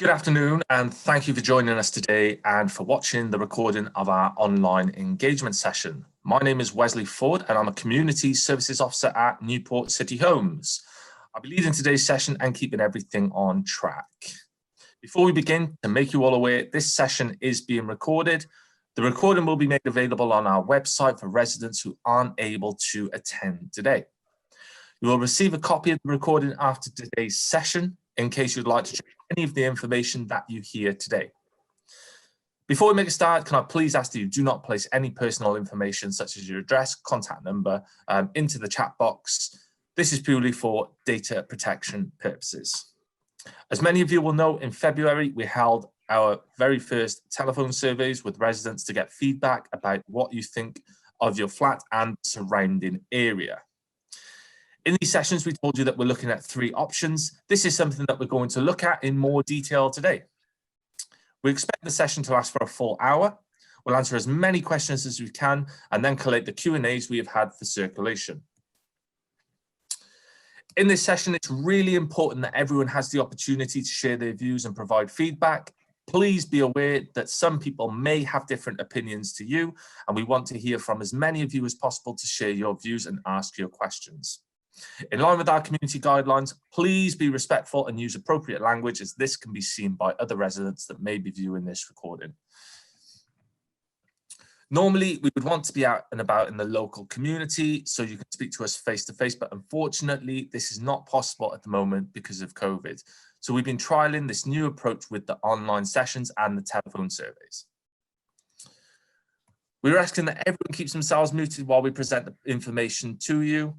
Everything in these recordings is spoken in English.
Good afternoon, and thank you for joining us today and for watching the recording of our online engagement session. My name is Wesley Ford, and I'm a Community Services Officer at Newport City Homes. I'll be leading today's session and keeping everything on track. Before we begin, to make you all aware, this session is being recorded. The recording will be made available on our website for residents who aren't able to attend today. You will receive a copy of the recording after today's session in case you'd like to check any of the information that you hear today. Before we make a start, can I please ask that you do not place any personal information such as your address, contact number into the chat box. This is purely for data protection purposes. As many of you will know, in February, we held our very first telephone surveys with residents to get feedback about what you think of your flat and surrounding area. In these sessions, we told you that we're looking at 3 options. This is something that we're going to look at in more detail today. We expect the session to last for a full hour. We'll answer as many questions as we can and then collate the Q&As we have had for circulation. In this session, it's really important that everyone has the opportunity to share their views and provide feedback. Please be aware that some people may have different opinions to you, and we want to hear from as many of you as possible to share your views and ask your questions. In line with our community guidelines, please be respectful and use appropriate language, as this can be seen by other residents that may be viewing this recording. Normally, we would want to be out and about in the local community so you can speak to us face to face, but unfortunately, this is not possible at the moment because of COVID. So we've been trialing this new approach with the online sessions and the telephone surveys. We're asking that everyone keeps themselves muted while we present the information to you.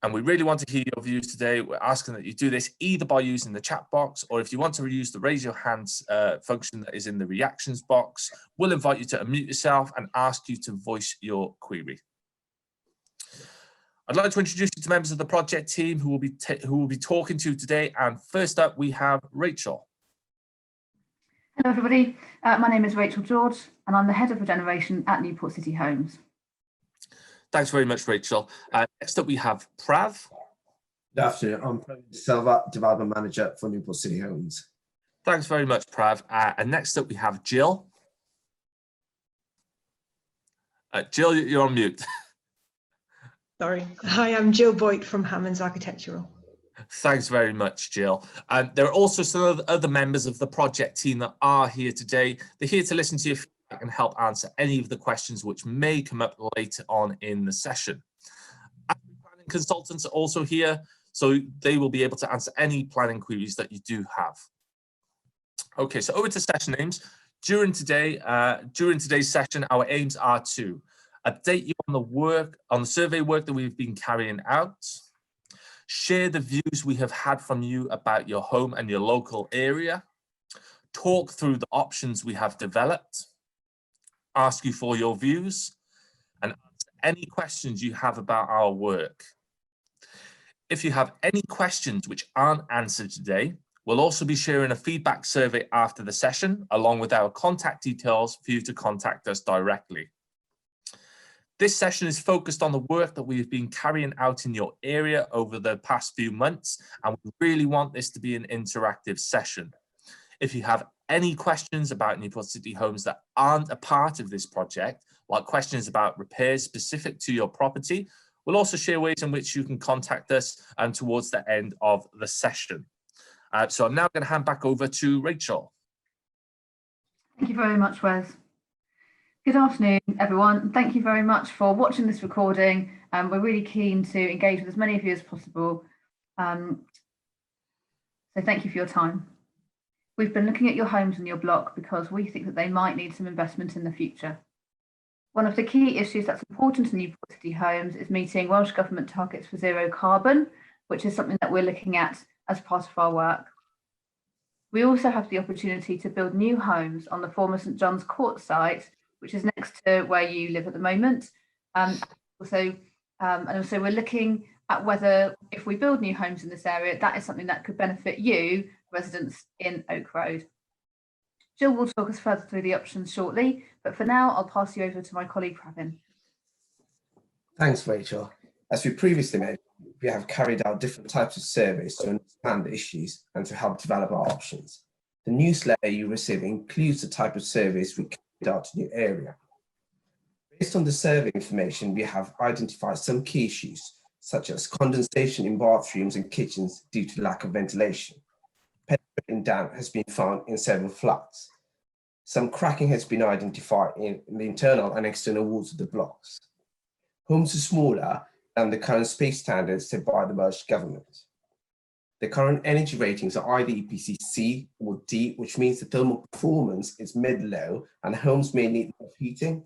And we really want to hear your views today. We're asking that you do this either by using the chat box, or if you want to use the raise your hands function that is in the reactions box, we'll invite you to unmute yourself and ask you to voice your query. I'd like to introduce you to members of the project team who will be talking to you today. And first up, we have Rachel. Hello, everybody. My name is Rachel George, and I'm the Head of Regeneration at Newport City Homes. Thanks very much, Rachel. Next up, we have Prav. Good afternoon. I'm Praveen Silva, Development Manager for Newport City Homes. Thanks very much, Prav. And next up, we have Jill. Jill, you're on mute. Sorry. Hi, I'm Jill Boyd from Hammonds Architectural. Thanks very much, Jill. There are also some other members of the project team that are here today. They're here to listen to your feedback and help answer any of the questions which may come up later on in the session. Planning consultants are also here, so they will be able to answer any planning queries that you do have. Okay, so over to session aims. During today's session, our aims are to update you on the survey work that we've been carrying out, share the views we have had from you about your home and your local area, talk through the options we have developed, ask you for your views, and answer any questions you have about our work. If you have any questions which aren't answered today, we'll also be sharing a feedback survey after the session, along with our contact details for you to contact us directly. This session is focused on the work that we've been carrying out in your area over the past few months, and we really want this to be an interactive session. If you have any questions about Newport City Homes that aren't a part of this project, like questions about repairs specific to your property, we'll also share ways in which you can contact us towards the end of the session. So I'm now going to hand back over to Rachel. Thank you very much, Wes. Good afternoon, everyone. Thank you very much for watching this recording. We're really keen to engage with as many of you as possible. So thank you for your time. We've been looking at your homes and your block because we think that they might need some investment in the future. One of the key issues that's important to Newport City Homes is meeting Welsh Government targets for zero carbon, which is something that we're looking at as part of our work. We also have the opportunity to build new homes on the former St John's Court site, which is next to where you live at the moment. And also we're looking at whether, if we build new homes in this area, that is something that could benefit you, residents in Oak Road. Jill will talk us further through the options shortly, but for now, I'll pass you over to my colleague, Praveen. Thanks, Rachel. As we previously mentioned, we have carried out different types of surveys to understand the issues and to help develop our options. The newsletter you receive includes the type of surveys we carried out in your area. Based on the survey information, we have identified some key issues, such as condensation in bathrooms and kitchens due to lack of ventilation. Penetrating damp has been found in several flats. Some cracking has been identified in the internal and external walls of the blocks. Homes are smaller than the current space standards set by the merged government. The current energy ratings are either EPC C or D, which means the thermal performance is mid-low and homes may need more heating.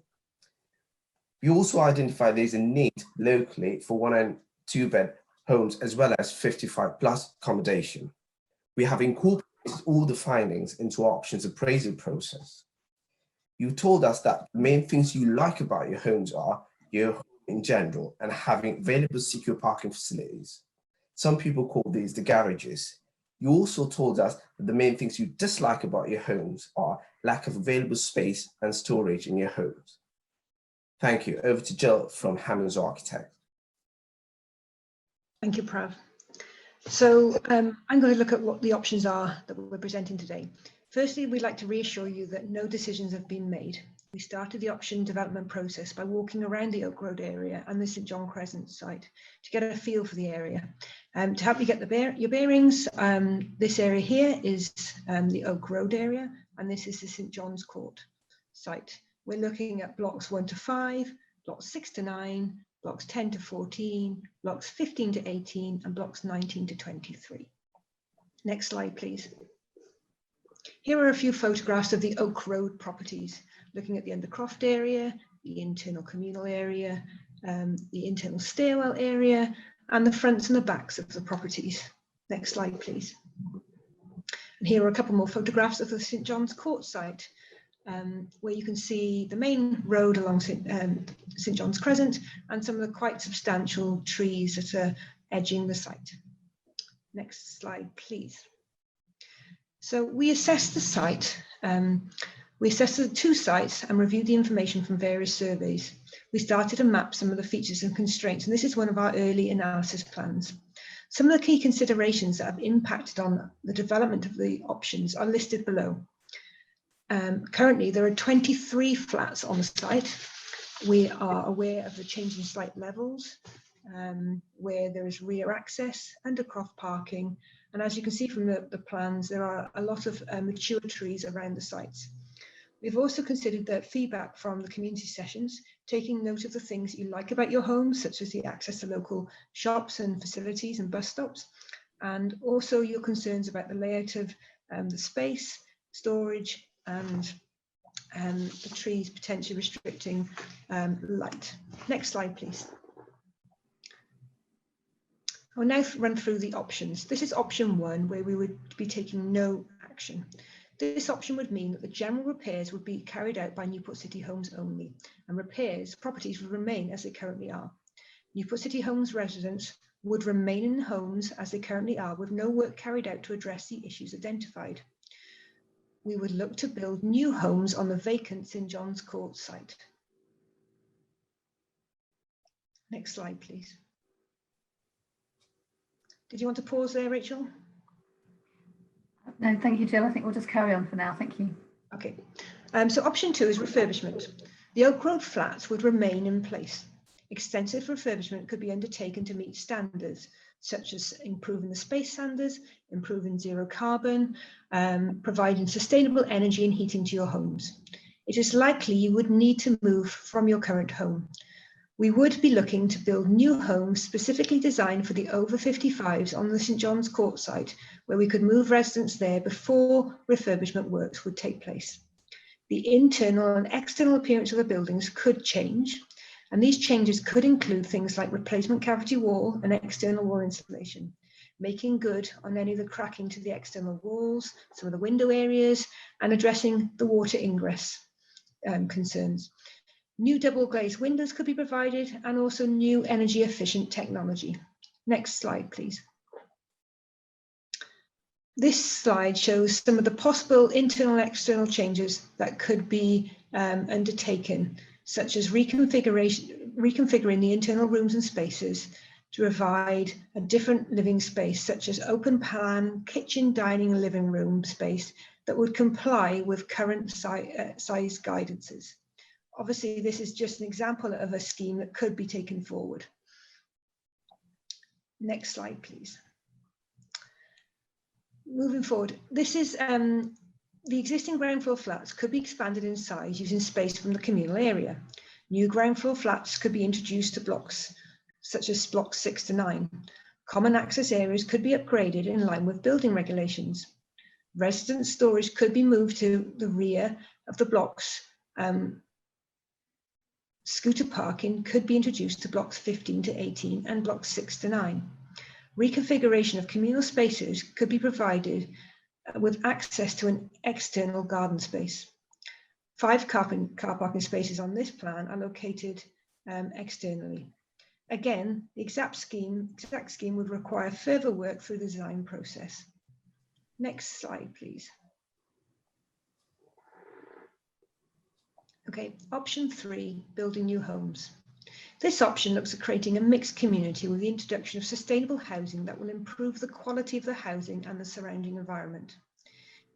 We also identify there's a need locally for 1 and 2 bed homes as well as 55 plus accommodation. We have incorporated all the findings into our options appraisal process. You told us that the main things you like about your homes are your home in general and having available secure parking facilities. Some people call these the garages. You also told us that the main things you dislike about your homes are lack of available space and storage in your homes. Thank you. Over to Jill from Hammond's Architect. Thank you, Prav. So I'm going to look at what the options are that we're presenting today. Firstly, we'd like to reassure you that no decisions have been made. We started the option development process by walking around the Oak Road area and the St John Crescent site to get a feel for the area. To help you get your bearings, this area here is the Oak Road area, and this is the St John's Court site. We're looking at blocks 1 to 5, blocks 6 to 9, blocks 10 to 14, blocks 15 to 18, and blocks 19 to 23. Next slide, please. Here are a few photographs of the Oak Road properties, looking at the Undercroft area, the internal communal area, the internal stairwell area, and the fronts and the backs of the properties. Next slide, please. And here are a couple more photographs of the St John's Court site, where you can see the main road along St John's Crescent and some of the quite substantial trees that are edging the site. Next slide, please. So we assessed the site. We assessed the 2 sites and reviewed the information from various surveys. We started to map some of the features and constraints, and this is one of our early analysis plans. Some of the key considerations that have impacted on the development of the options are listed below. Currently, there are 23 flats on the site. We are aware of the change in site levels, where there is rear access, undercroft parking, and as you can see from the plans, there are a lot of mature trees around the sites. We've also considered the feedback from the community sessions, taking note of the things you like about your home, such as the access to local shops and facilities and bus stops, and also your concerns about the layout of the space, storage, and the trees potentially restricting light. Next slide, please. I'll now run through the options. This is option 1, where we would be taking no action. This option would mean that the general repairs would be carried out by Newport City Homes only, and properties would remain as they currently are. Newport City Homes residents would remain in homes as they currently are, with no work carried out to address the issues identified. We would look to build new homes on the vacant St John's Court site. Next slide, please. Did you want to pause there, Rachel? No, thank you, Jill. I think we'll just carry on for now. Thank you. Okay. So option 2 is refurbishment. The Oak Road flats would remain in place. Extensive refurbishment could be undertaken to meet standards, such as improving the space standards, improving zero carbon, providing sustainable energy and heating to your homes. It is likely you would need to move from your current home. We would be looking to build new homes specifically designed for the over 55s on the St John's Court site, where we could move residents there before refurbishment works would take place. The internal and external appearance of the buildings could change, and these changes could include things like replacement cavity wall and external wall insulation, making good on any of the cracking to the external walls, some of the window areas, and addressing the water ingress concerns. New double glazed windows could be provided, and also new energy efficient technology. Next slide, please. This slide shows some of the possible internal and external changes that could be undertaken, such as reconfiguring the internal rooms and spaces to provide a different living space, such as open plan, kitchen, dining, living room space, that would comply with current size guidances. Obviously, this is just an example of a scheme that could be taken forward. Next slide, please. Moving forward, this is the existing ground floor flats could be expanded in size using space from the communal area. New ground floor flats could be introduced to blocks such as blocks 6 to 9. Common access areas could be upgraded in line with building regulations. Resident storage could be moved to the rear of the blocks. Scooter parking could be introduced to blocks 15 to 18 and blocks 6 to 9. Reconfiguration of communal spaces could be provided with access to an external garden space. 5 car parking spaces on this plan are located externally. Again, the exact scheme would require further work through the design process. Next slide, please. Okay, option 3, building new homes. This option looks at creating a mixed community with the introduction of sustainable housing that will improve the quality of the housing and the surrounding environment.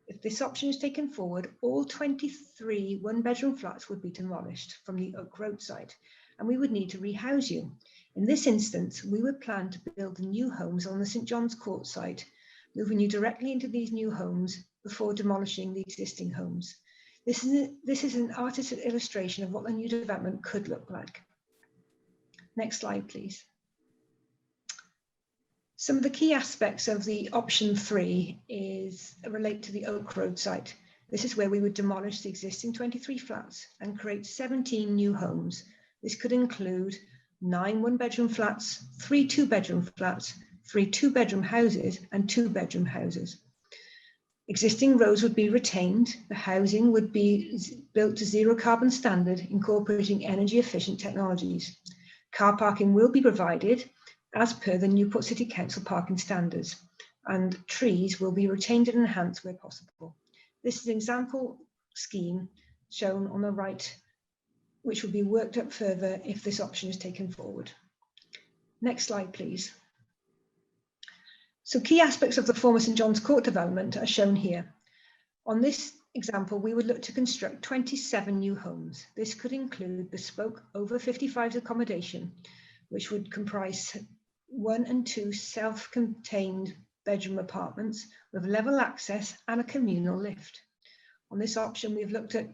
If this option is taken forward, all 23 one-bedroom flats would be demolished from the Oak Road site, and we would need to rehouse you. In this instance, we would plan to build the new homes on the St John's Court site, moving you directly into these new homes before demolishing the existing homes. This is an artistic illustration of what the new development could look like. Next slide, please. Some of the key aspects of the option 3 relate to the Oak Road site. This is where we would demolish the existing 23 flats and create 17 new homes. This could include 9 one-bedroom flats, 3 two-bedroom flats, 3 two-bedroom houses, and 2-bedroom houses. Existing roads would be retained. The housing would be built to zero carbon standard, incorporating energy efficient technologies. Car parking will be provided as per the Newport City Council parking standards, and trees will be retained and enhanced where possible. This is an example scheme shown on the right, which will be worked up further if this option is taken forward. Next slide, please. So key aspects of the former St John's Court development are shown here. On this example, we would look to construct 27 new homes. This could include bespoke over 55s accommodation, which would comprise 1 and 2 self-contained bedroom apartments with level access and a communal lift. On this option, we've looked at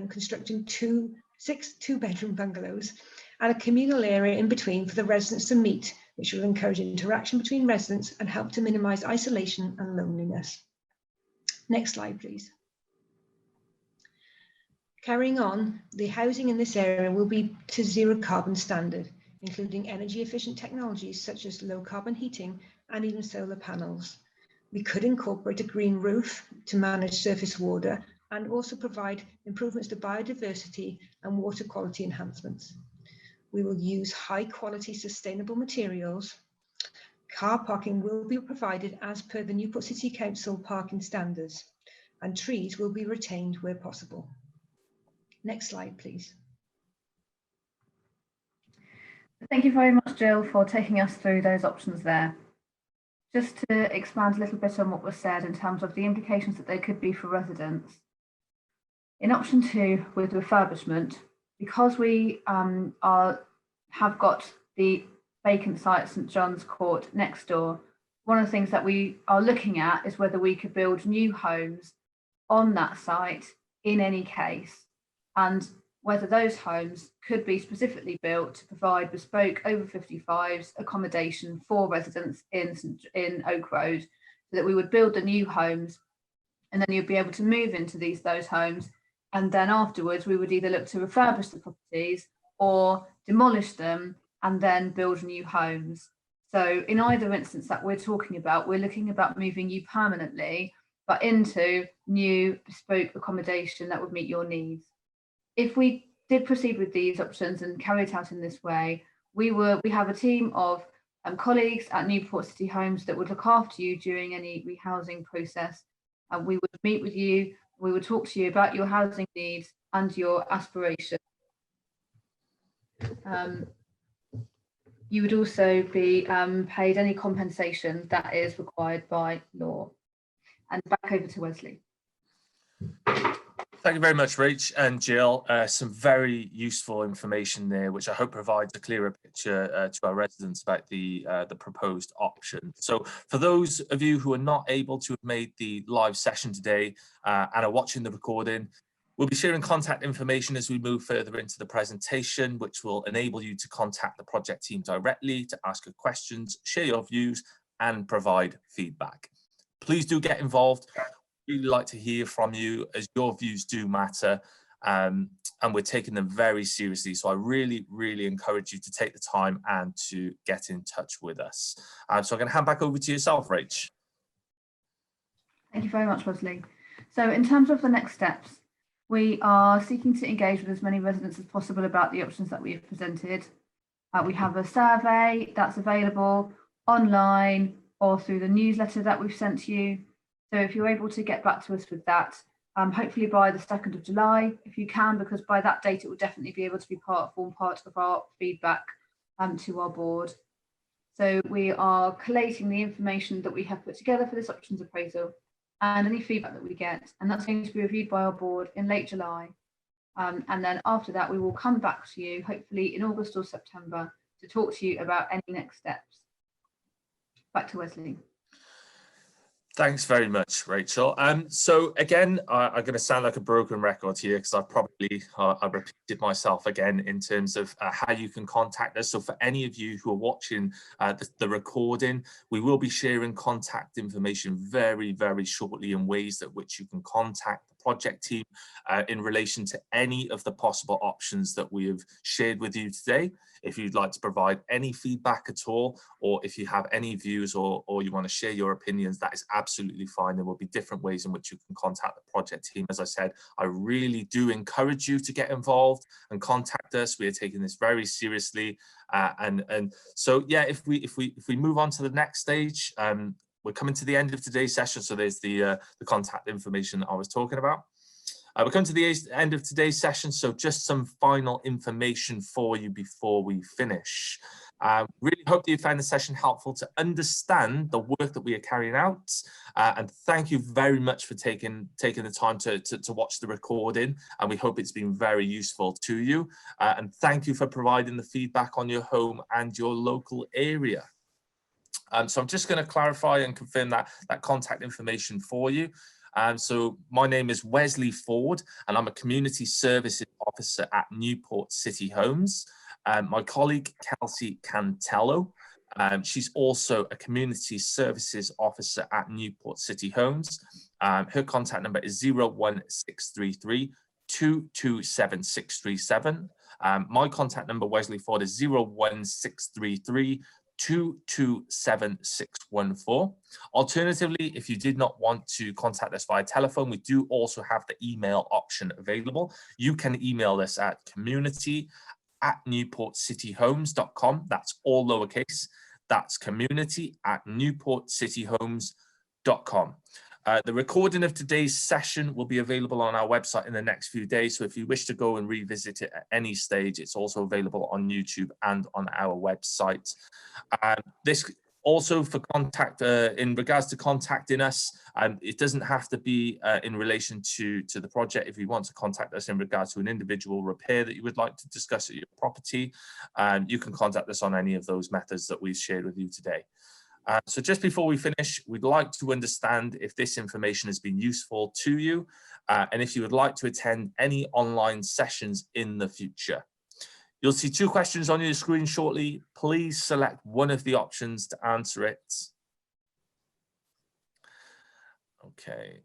constructing 6 two-bedroom bungalows and a communal area in between for the residents to meet, which will encourage interaction between residents and help to minimize isolation and loneliness. Next slide, please. Carrying on, the housing in this area will be to zero carbon standard, including energy efficient technologies such as low carbon heating and even solar panels. We could incorporate a green roof to manage surface water and also provide improvements to biodiversity and water quality enhancements. We will use high quality sustainable materials. Car parking will be provided as per the Newport City Council parking standards, and trees will be retained where possible. Next slide, please. Thank you very much, Jill, for taking us through those options there. Just to expand a little bit on what was said in terms of the implications that there could be for residents. In option 2 with refurbishment, because we have got the vacant site at St John's Court next door, one of the things that we are looking at is whether we could build new homes on that site in any case, and whether those homes could be specifically built to provide bespoke over 55s accommodation for residents in Oak Road, so that we would build the new homes and then you'd be able to move into those homes, and then afterwards we would either look to refurbish the properties or demolish them and then build new homes. So in either instance that we're talking about, we're looking about moving you permanently, but into new bespoke accommodation that would meet your needs. If we did proceed with these options and carry it out in this way, we have a team of colleagues at Newport City Homes that would look after you during any rehousing process. And we would meet with you, we would talk to you about your housing needs and your aspirations. You would also be paid any compensation that is required by law. And back over to Wesley. Thank you very much, Rach and Jill. Some very useful information there, which I hope provides a clearer picture to our residents about the proposed option. So for those of you who are not able to have made the live session today and are watching the recording, we'll be sharing contact information as we move further into the presentation, which will enable you to contact the project team directly to ask your questions, share your views, and provide feedback. Please do get involved. Really like to hear from you, as your views do matter, and we're taking them very seriously. So I really encourage you to take the time and to get in touch with us. So I'm going to hand back over to yourself, Rach. Thank you very much, Wesley. So in terms of the next steps, we are seeking to engage with as many residents as possible about the options that we have presented. We have a survey that's available online or through the newsletter that we've sent to you. So if you're able to get back to us with that, hopefully by the 2nd of July, if you can, because by that date, it will definitely be able to be form part of our feedback to our board. So we are collating the information that we have put together for this options appraisal and any feedback that we get, and that's going to be reviewed by our board in late July. And then after that, we will come back to you, hopefully in August or September, to talk to you about any next steps. Back to Wesley. Thanks very much, Rachel. So again, I'm going to sound like a broken record here because I've probably I've repeated myself again in terms of how you can contact us. So for any of you who are watching the recording, we will be sharing contact information very shortly in ways that which you can contact the project team in relation to any of the possible options that we have shared with you today. If you'd like to provide any feedback at all, or if you have any views or you want to share your opinions, that is absolutely fine. There will be different ways in which you can contact the project team. As I said, I really do encourage you to get involved and contact us. We are taking this very seriously. And so, yeah, if we move on to the next stage, we're coming to the end of today's session. So there's the contact information I was talking about. We're coming to the end of today's session, so just some final information for you before we finish. Really hope that you found the session helpful to understand the work that we are carrying out, and thank you very much for taking the time to watch the recording, and we hope it's been very useful to you, and thank you for providing the feedback on your home and your local area. So I'm just going to clarify and confirm that contact information for you. So my name is Wesley Ford, and I'm a Community Services Officer at Newport City Homes. My colleague, Kelsey Cantello, she's also a Community Services Officer at Newport City Homes. Her contact number is 01633 227 637. My contact number, Wesley Ford, is 01633 227 614. Alternatively, if you did not want to contact us via telephone, we do also have the email option available. You can email us at community@newportcityhomes.com. That's all lowercase. That's community@newportcityhomes.com. The recording of today's session will be available on our website in the next few days. So if you wish to go and revisit it at any stage, it's also available on YouTube and on our website. This also for contact, in regards to contacting us, it doesn't have to be in relation to the project. If you want to contact us in regards to an individual repair that you would like to discuss at your property, you can contact us on any of those methods that we've shared with you today. So just before we finish, we'd like to understand if this information has been useful to you, and if you would like to attend any online sessions in the future. You'll see 2 questions on your screen shortly. Please select one of the options to answer it. Okay.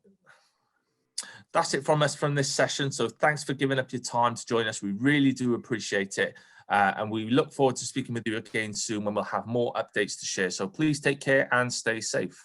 That's it from us from this session. So thanks for giving up your time to join us. We really do appreciate it. And we look forward to speaking with you again soon when we'll have more updates to share. So please take care and stay safe.